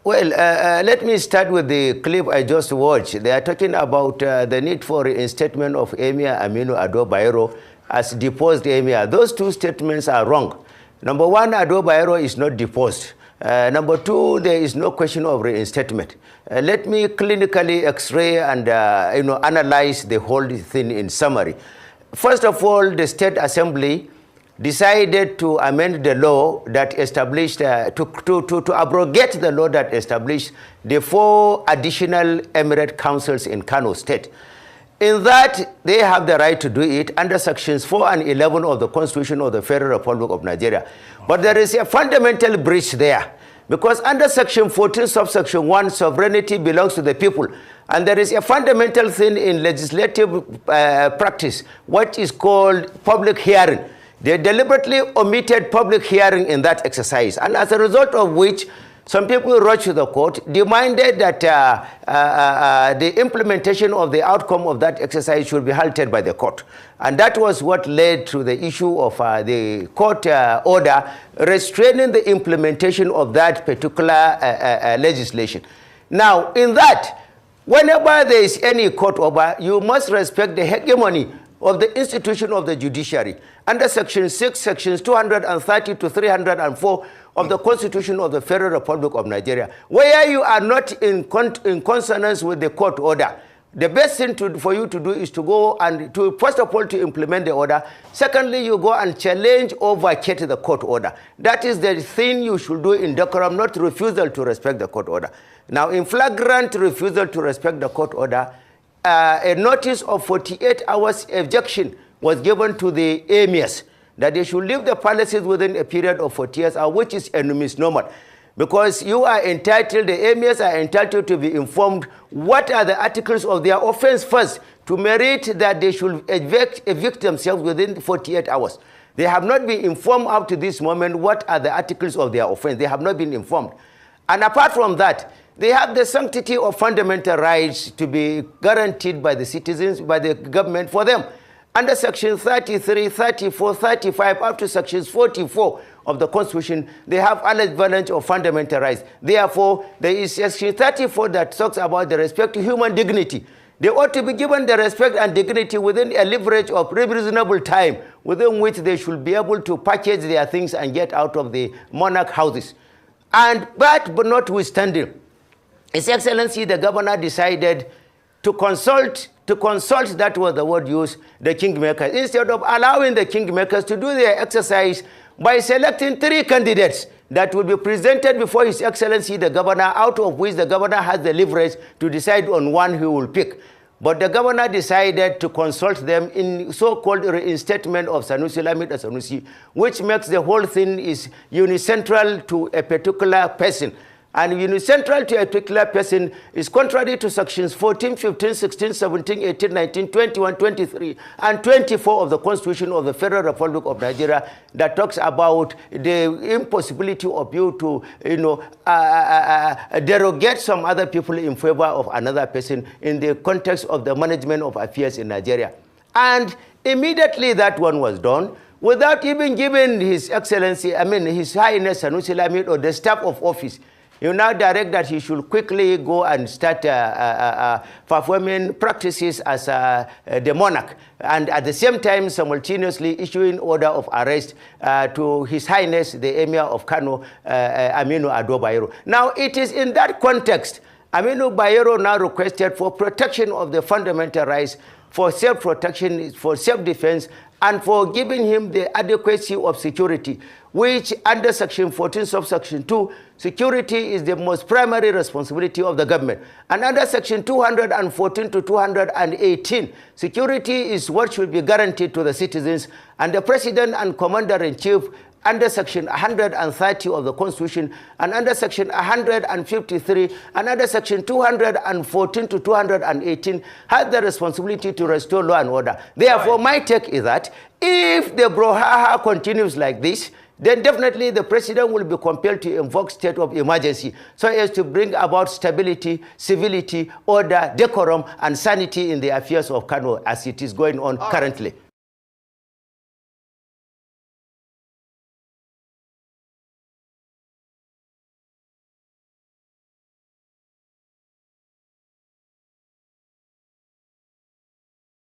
Well, let me start with the clip I just watched. They are talking about the need for reinstatement of Emir Aminu Ado Bayero as deposed Emir. Those two statements are wrong. Number one, Ado Bayero is not deposed. Number two, there is no question of reinstatement. Let me clinically x-ray and analyze the whole thing in summary. First of all, the State Assembly decided to amend the law that established, to abrogate the law that established the 4 additional emirate councils in Kano State. In that, they have the right to do it under sections 4 and 11 of the Constitution of the Federal Republic of Nigeria. But there is a fundamental breach there, because under section 14, subsection 1, sovereignty belongs to the people. And there is a fundamental thing in legislative practice, what is called public hearing. They deliberately omitted public hearing in that exercise, and as a result of which, some people rushed to the court, demanded that the implementation of the outcome of that exercise should be halted by the court. And that was what led to the issue of the court order restraining the implementation of that particular legislation. Now, in that, whenever there is any court order, you must respect the hegemony of the institution of the judiciary. Under section 6, sections 230 to 304 of the Constitution of the Federal Republic of Nigeria, where you are not in consonance with the court order, the best thing for you to do is to go and first of all, to implement the order. Secondly, you go and challenge or vacate the court order. That is the thing you should do in decorum, not refusal to respect the court order. Now, in flagrant refusal to respect the court order, a notice of 48 hours ejection was given to the emirs, that they should leave the palaces within a period of 48 hours, which is a misnomer. Because you are entitled, the emirs are entitled to be informed what are the articles of their offense first, to merit that they should evict themselves within 48 hours. They have not been informed up to this moment what are the articles of their offense. They have not been informed. And apart from that, they have the sanctity of fundamental rights to be guaranteed by the citizens, by the government for them. Under section 33, 34, 35, up to sections 44 of the Constitution, they have unavalanche of fundamental rights. Therefore, there is section 34 that talks about the respect to human dignity. They ought to be given the respect and dignity within a leverage of reasonable time, within which they should be able to package their things and get out of the monarch houses. But notwithstanding, His Excellency, the governor decided to consult, that was the word used, the kingmakers, instead of allowing the kingmakers to do their exercise by selecting 3 candidates that will be presented before His Excellency, the governor, out of which the governor has the leverage to decide on one he will pick. But the governor decided to consult them in so-called reinstatement of Sanusi Lamido Sanusi, which makes the whole thing is unicentral to a particular person. And unicentral to a particular person is contrary to sections 14, 15, 16, 17, 18, 19, 21, 23, and 24 of the Constitution of the Federal Republic of Nigeria that talks about the impossibility of you to, derogate some other people in favor of another person in the context of the management of affairs in Nigeria. And immediately that one was done, without even giving His Excellency, His Highness Sanusi Lamido, the staff of office, you now direct that he should quickly go and start performing practices as the monarch, and at the same time simultaneously issuing order of arrest to His Highness the Emir of Kano, Aminu Ado Bayero. Now, it is in that context, Aminu Bayero now requested for protection of the fundamental rights, for self-protection, for self-defense, and for giving him the adequacy of security, which under section 14, subsection 2, security is the most primary responsibility of the government. And under section 214 to 218, security is what should be guaranteed to the citizens, and the President and Commander-in-Chief under section 130 of the Constitution, and under section 153, and under section 214 to 218, has the responsibility to restore law and order. Therefore, my take is that if the brouhaha continues like this, then definitely the president will be compelled to invoke state of emergency so as to bring about stability, civility, order, decorum, and sanity in the affairs of Kano as it is going on currently.